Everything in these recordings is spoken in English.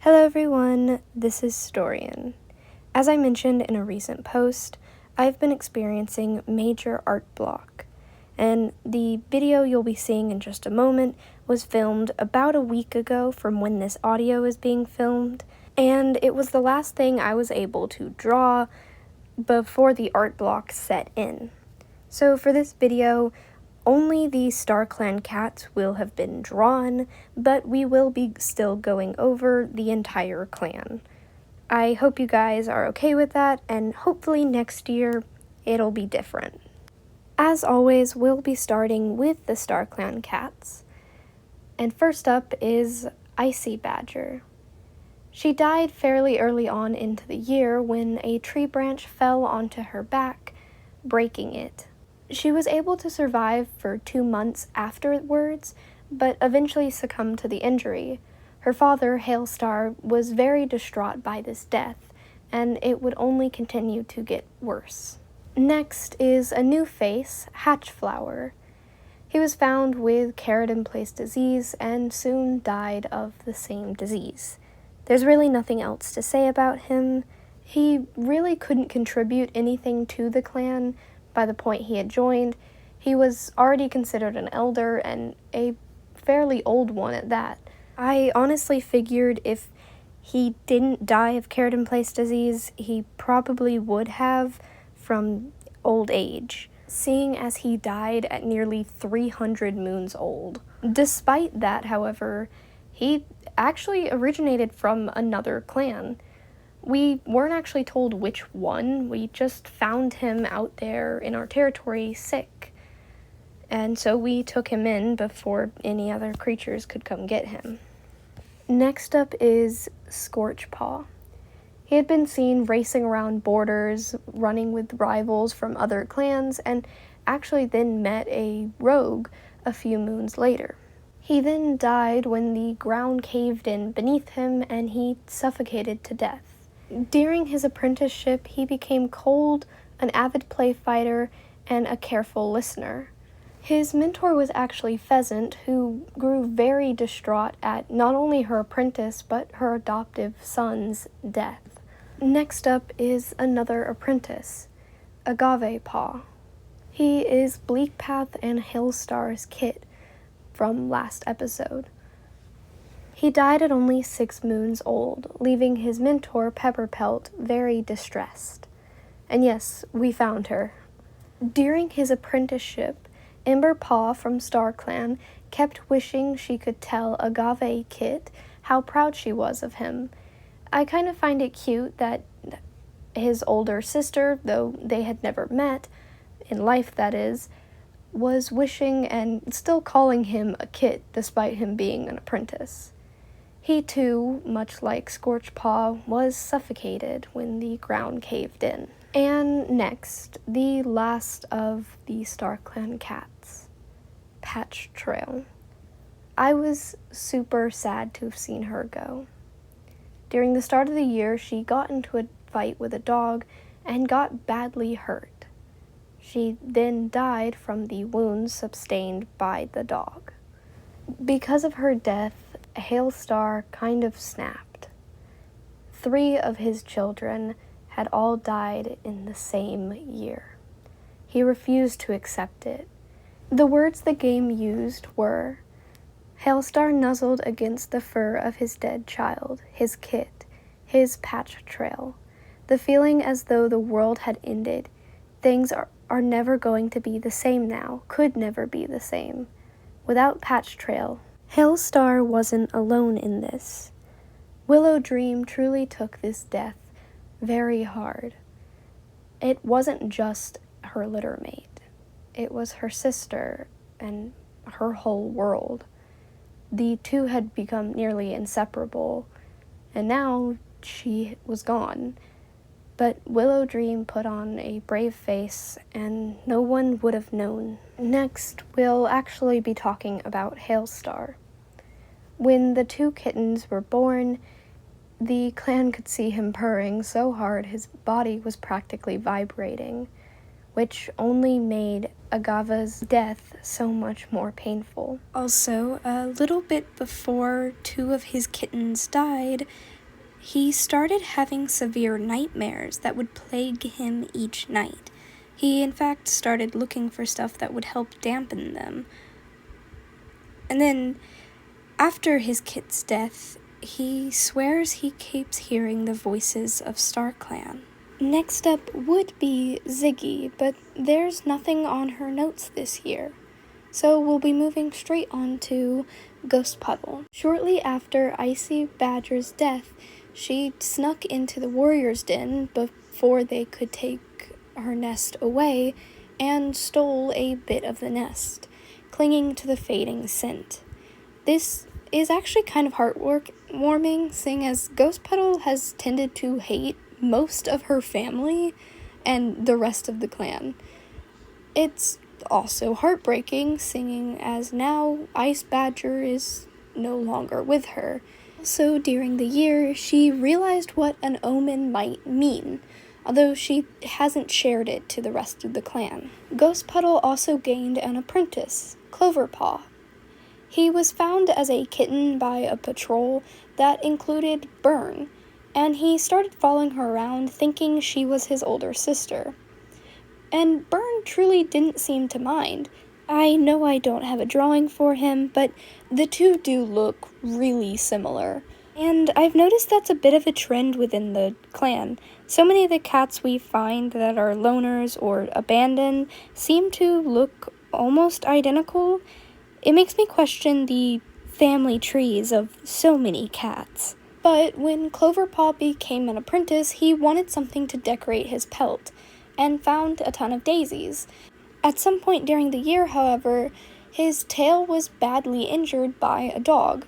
Hello everyone, this is Storian. As I mentioned in a recent post, I've been experiencing major art block, and the video you'll be seeing in just a moment was filmed about a week ago from when this audio is being filmed, and it was the last thing I was able to draw before the art block set in. So for this video, only the StarClan cats will have been drawn, but we will be still going over the entire clan. I hope you guys are okay with that, and hopefully next year it'll be different. As always, we'll be starting with the StarClan cats. And first up is Icy Badger. She died fairly early on into the year when a tree branch fell onto her back, breaking it. She was able to survive for 2 months afterwards, but eventually succumbed to the injury. Her father, Hailstar, was very distraught by this death, and it would only continue to get worse. Next is a new face, Hatchflower. He was found with carrot-in-place disease and soon died of the same disease. There's really nothing else to say about him. He really couldn't contribute anything to the clan. By the point he had joined, he was already considered an elder, and a fairly old one at that. I honestly figured if he didn't die of carrot-in-place disease, he probably would have from old age, seeing as he died at nearly 300 moons old. Despite that, however, he actually originated from another clan. We weren't actually told which one, we just found him out there in our territory sick. And so we took him in before any other creatures could come get him. Next up is Scorchpaw. He had been seen racing around borders, running with rivals from other clans, and actually then met a rogue a few moons later. He then died when the ground caved in beneath him and he suffocated to death. During his apprenticeship, he became cold, an avid play fighter, and a careful listener. His mentor was actually Pheasant, who grew very distraught at not only her apprentice, but her adoptive son's death. Next up is another apprentice, Agavepaws. He is Bleakpath and Hailstar's kit from last episode. He died at only 6 moons old, leaving his mentor, Pepperpelt, very distressed. And yes, we found her. During his apprenticeship, Emberpaw from StarClan kept wishing she could tell Agave Kit how proud she was of him. I kind of find it cute that his older sister, though they had never met, in life that is, was wishing and still calling him a kit despite him being an apprentice. He too, much like Scorchpaw, was suffocated when the ground caved in. And next, the last of the StarClan cats, Patch Trail. I was super sad to have seen her go. During the start of the year, she got into a fight with a dog and got badly hurt. She then died from the wounds sustained by the dog. Because of her death, Hailstar kind of snapped. 3 of his children had all died in the same year. He refused to accept it. The words the game used were, Hailstar nuzzled against the fur of his dead child, his kit, his Patch Trail. The feeling as though the world had ended. Things are never going to be the same now, could never be the same. Without Patch Trail, Hailstar wasn't alone in this. Willow Dream truly took this death very hard. It wasn't just her littermate. It was her sister and her whole world. The two had become nearly inseparable, and now she was gone. But Willow Dream put on a brave face, and no one would have known. Next, we'll actually be talking about Hailstar. When the 2 kittens were born, the clan could see him purring so hard his body was practically vibrating. which only made Agava's death so much more painful. Also, a little bit before 2 of his kittens died, he started having severe nightmares that would plague him each night. He, in fact, started looking for stuff that would help dampen them. And then, after his kit's death, he swears he keeps hearing the voices of StarClan. Next up would be Ziggy, but there's nothing on her notes this year. So we'll be moving straight on to Ghost Puddle. Shortly after Icy Badger's death, she snuck into the warrior's den before they could take her nest away and stole a bit of the nest, clinging to the fading scent. This is actually kind of heartwarming, seeing as Ghost Puddle has tended to hate most of her family and the rest of the clan. It's also heartbreaking, seeing as now Ice Badger is no longer with her. Also, during the year, she realized what an omen might mean, although she hasn't shared it to the rest of the clan. Ghost Puddle also gained an apprentice, Cloverpaw. He was found as a kitten by a patrol that included Burn, and he started following her around thinking she was his older sister. And Burn truly didn't seem to mind. I know I don't have a drawing for him, but the two do look really similar. And I've noticed that's a bit of a trend within the clan. So many of the cats we find that are loners or abandoned seem to look almost identical. It makes me question the family trees of so many cats. But when Cloverpaw became an apprentice, he wanted something to decorate his pelt, and found a ton of daisies. At some point during the year, however, his tail was badly injured by a dog.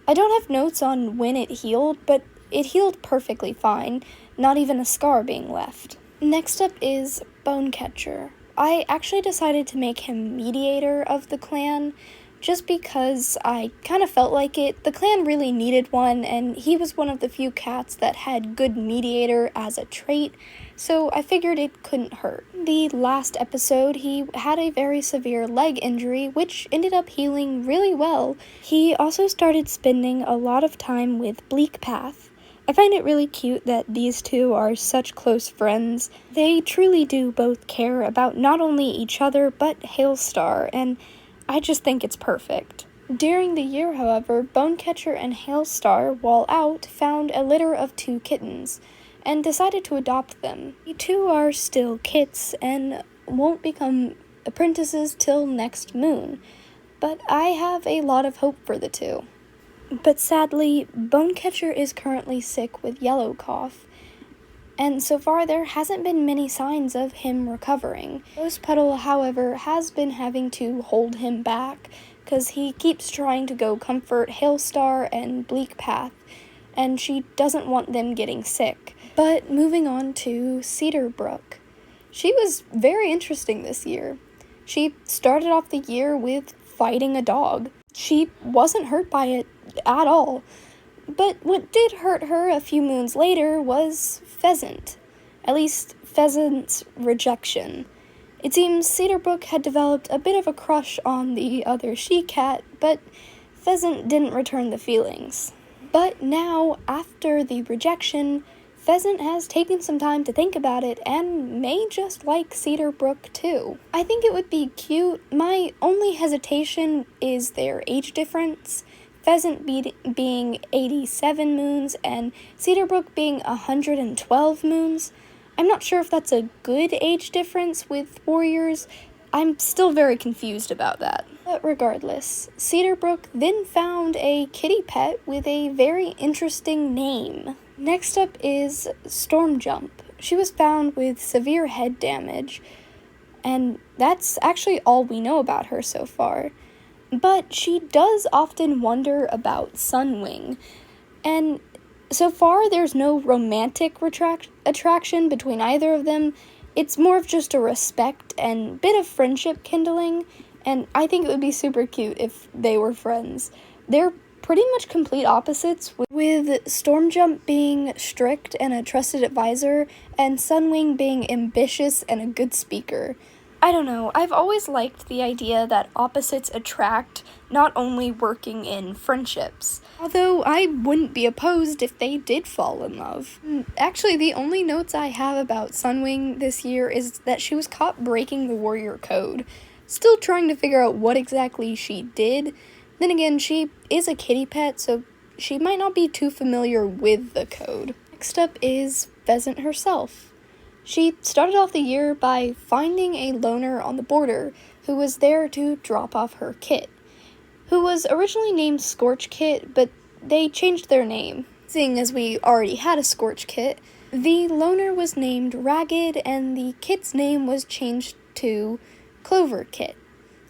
I don't have notes on when it healed, but it healed perfectly fine, not even a scar being left. Next up is Bonecatcher. I actually decided to make him mediator of the clan, just because I kind of felt like it. The clan really needed one, and he was one of the few cats that had good mediator as a trait, so I figured it couldn't hurt. The last episode, he had a very severe leg injury, which ended up healing really well. He also started spending a lot of time with Bleakpath. I find it really cute that these two are such close friends. They truly do both care about not only each other, but Hailstar, and I just think it's perfect. During the year, however, Bonecatcher and Hailstar, while out, found a litter of 2 kittens, and decided to adopt them. The 2 are still kits, and won't become apprentices till next moon, but I have a lot of hope for the 2. But sadly, Bonecatcher is currently sick with yellow cough, and so far there hasn't been many signs of him recovering. Ghost Puddle, however, has been having to hold him back, because he keeps trying to go comfort Hailstar and Bleakpath, and she doesn't want them getting sick. But moving on to Cedarbrook. She was very interesting this year. She started off the year with fighting a dog. She wasn't hurt by it at all. But what did hurt her a few moons later was Pheasant. At least, Pheasant's rejection. It seems Cedarbrook had developed a bit of a crush on the other she-cat, but Pheasant didn't return the feelings. But now, after the rejection, Pheasant has taken some time to think about it and may just like Cedarbrook too. I think it would be cute. My only hesitation is their age difference. Pheasant being 87 moons and Cedarbrook being 112 moons. I'm not sure if that's a good age difference with warriors. I'm still very confused about that. But regardless, Cedarbrook then found a kitty pet with a very interesting name. Next up is Stormjump. She was found with severe head damage, and that's actually all we know about her so far. But she does often wonder about Sunwing, and so far there's no romantic attraction between either of them. It's more of just a respect and bit of friendship kindling, and I think it would be super cute if they were friends. They're pretty much complete opposites, with Stormjump being strict and a trusted advisor, and Sunwing being ambitious and a good speaker. I don't know, I've always liked the idea that opposites attract, not only working in friendships. Although I wouldn't be opposed if they did fall in love. Actually, the only notes I have about Sunwing this year is that she was caught breaking the warrior code. Still trying to figure out what exactly she did. Then again, she is a kitty pet, so she might not be too familiar with the code. Next up is Pheasant herself. She started off the year by finding a loner on the border who was there to drop off her kit, who was originally named Scorch Kit, but they changed their name. Seeing as we already had a Scorch Kit, the loner was named Ragged and the kit's name was changed to Clover Kit.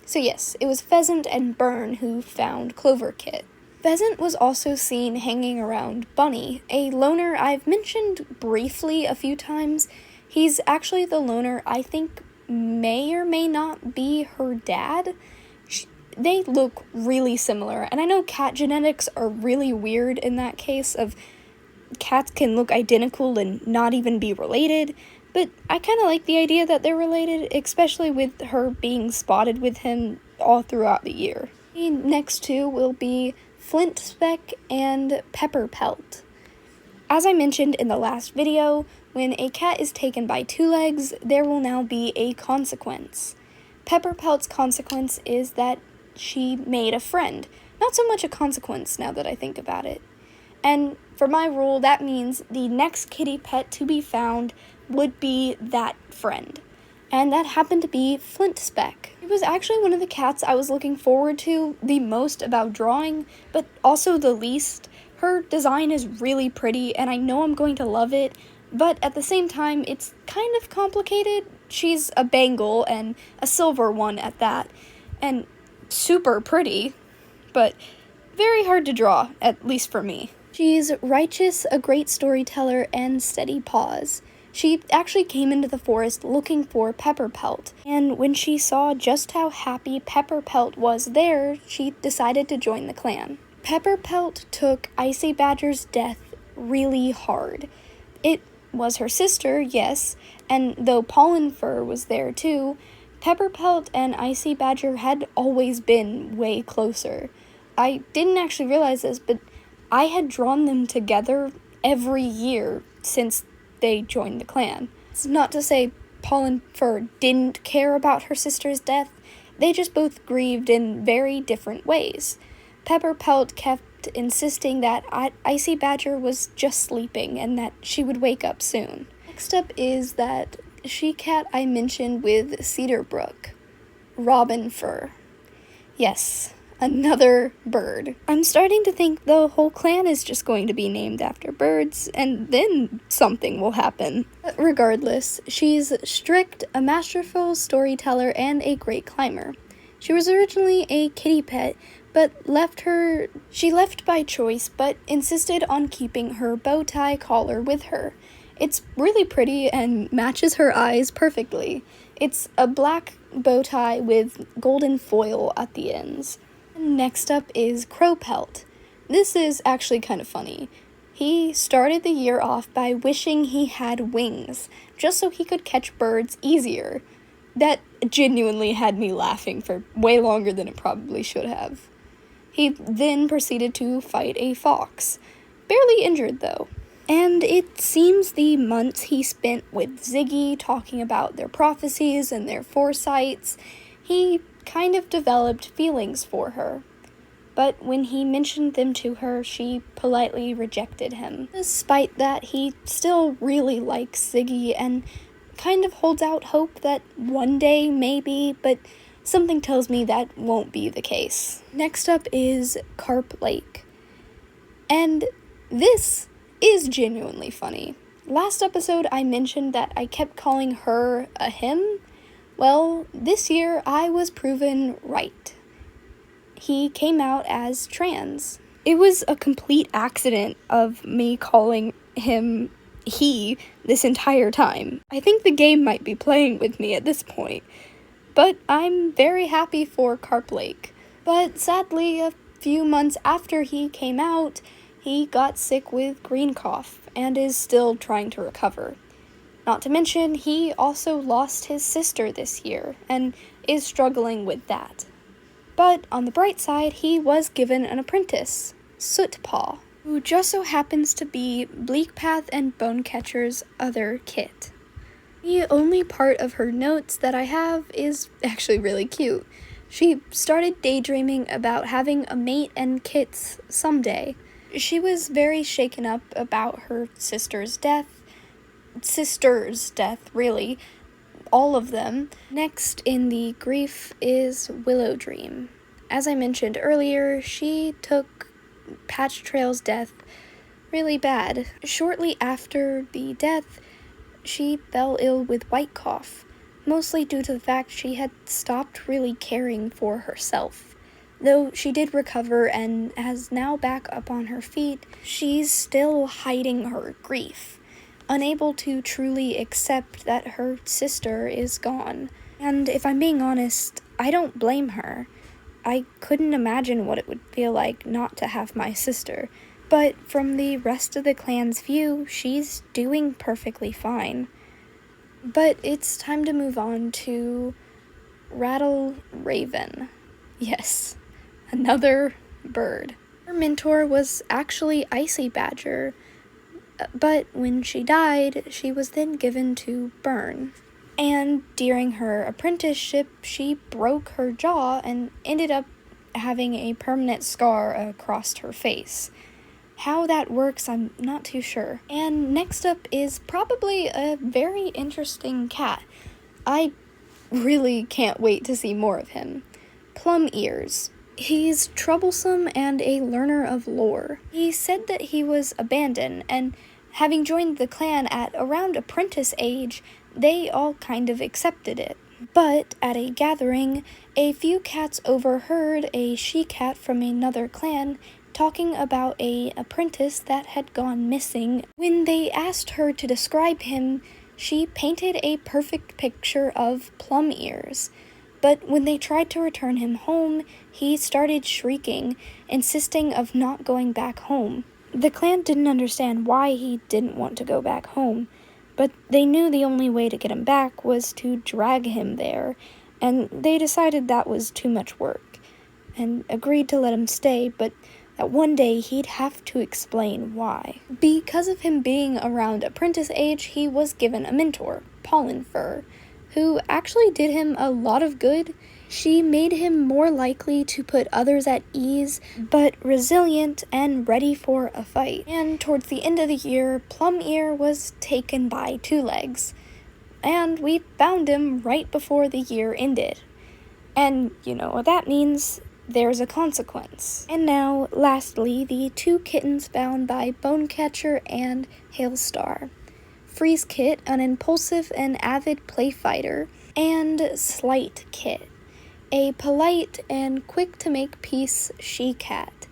So yes, it was Pheasant and Burn who found Clover Kit. Pheasant was also seen hanging around Bunny, a loner I've mentioned briefly a few times. He's actually the loner I think may or may not be her dad. They look really similar, and I know cat genetics are really weird in that case of cats can look identical and not even be related, but I kind of like the idea that they're related, especially with her being spotted with him all throughout the year. The next two will be Flint Speck and Pepper Pelt. As I mentioned in the last video, when a cat is taken by two legs, there will now be a consequence. Pepper Pelt's consequence is that she made a friend. Not so much a consequence now that I think about it. And for my rule, that means the next kitty pet to be found would be that friend. And that happened to be Flint Speck. It was actually one of the cats I was looking forward to the most about drawing, but also the least. Her design is really pretty, and I know I'm going to love it, but at the same time, it's kind of complicated. She's a Bengal, and a silver one at that, and super pretty, but very hard to draw, at least for me. She's righteous, a great storyteller, and steady paws. She actually came into the forest looking for Pepper Pelt, and when she saw just how happy Pepper Pelt was there, she decided to join the clan. Pepper Pelt took Icy Badger's death really hard. It was her sister, yes, and though Pollen Fur was there too, Pepper Pelt and Icy Badger had always been way closer. I didn't actually realize this, but I had drawn them together every year since they joined the clan. It's not to say Pollen Fur didn't care about her sister's death, they just both grieved in very different ways. Pepper Pelt kept insisting that Icy Badger was just sleeping and that she would wake up soon. Next up is that she-cat I mentioned with Cedar Brook, Robin Fur. Yes, another bird. I'm starting to think the whole clan is just going to be named after birds, and then something will happen. But regardless, she's strict, a masterful storyteller, and a great climber. She was originally a kitty pet, but she left by choice, but insisted on keeping her bow tie collar with her. It's really pretty and matches her eyes perfectly. It's a black bow tie with golden foil at the ends. Next up is Crow Pelt. This is actually kind of funny. He started the year off by wishing he had wings, just so he could catch birds easier. That genuinely had me laughing for way longer than it probably should have. He then proceeded to fight a fox. Barely injured, though. And it seems the months he spent with Ziggy talking about their prophecies and their foresights, he kind of developed feelings for her. But when he mentioned them to her, she politely rejected him. Despite that, he still really likes Ziggy and kind of holds out hope that one day, maybe, but something tells me that won't be the case. Next up is Carp Lake. And this is genuinely funny. Last episode I mentioned that I kept calling her a him. Well, this year I was proven right. He came out as trans. It was a complete accident of me calling him he this entire time. I think the game might be playing with me at this point. But I'm very happy for Carp Lake. But sadly, a few months after he came out, he got sick with green cough and is still trying to recover. Not to mention, he also lost his sister this year and is struggling with that. But on the bright side, he was given an apprentice, Sootpaw, who just so happens to be Bleakpath and Bonecatcher's other kit. The only part of her notes that I have is actually really cute. She started daydreaming about having a mate and kits someday. She was very shaken up about her sister's death, really, all of them. Next in the grief is Willow Dream. As I mentioned earlier, she took Patch Trail's death really bad. Shortly after the death, she fell ill with white cough, mostly due to the fact she had stopped really caring for herself. Though she did recover and is now back up on her feet, she's still hiding her grief, unable to truly accept that her sister is gone. And if I'm being honest, I don't blame her. I couldn't imagine what it would feel like not to have my sister. But from the rest of the clan's view, she's doing perfectly fine. But it's time to move on to Rattle Raven. Yes, another bird. Her mentor was actually Icy Badger, but when she died, she was then given to Burn. And during her apprenticeship, she broke her jaw and ended up having a permanent scar across her face. How that works, I'm not too sure. And next up is probably a very interesting cat. I really can't wait to see more of him. Plum Ears. He's troublesome and a learner of lore. He said that he was abandoned, and having joined the clan at around apprentice age, they all kind of accepted it. But at a gathering, a few cats overheard a she-cat from another clan talking about a apprentice that had gone missing. When they asked her to describe him, she painted a perfect picture of Plum Ears. But when they tried to return him home, he started shrieking, insisting of not going back home. The clan didn't understand why he didn't want to go back home, but they knew the only way to get him back was to drag him there, and they decided that was too much work, and agreed to let him stay, but that one day he'd have to explain why. Because of him being around apprentice age, he was given a mentor, Pollen Fur, who actually did him a lot of good. She made him more likely to put others at ease, but resilient and ready for a fight. And towards the end of the year, Plum Ear was taken by Two Legs, and we found him right before the year ended. And you know what that means. There's a consequence. And now, lastly, the two kittens found by Bonecatcher and Hailstar. Freeze Kit, an impulsive and avid play fighter, and Slight Kit, a polite and quick-to-make peace she-cat.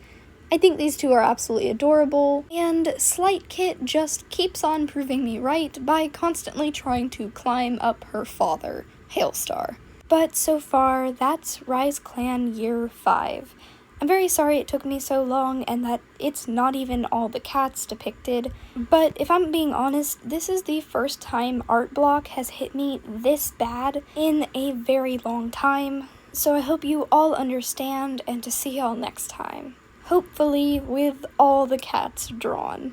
I think these two are absolutely adorable, and Slight Kit just keeps on proving me right by constantly trying to climb up her father, Hailstar. But so far, that's Riseclan Year 5. I'm very sorry it took me so long and that it's not even all the cats depicted, but if I'm being honest, this is the first time art block has hit me this bad in a very long time, so I hope you all understand and to see y'all next time. Hopefully with all the cats drawn.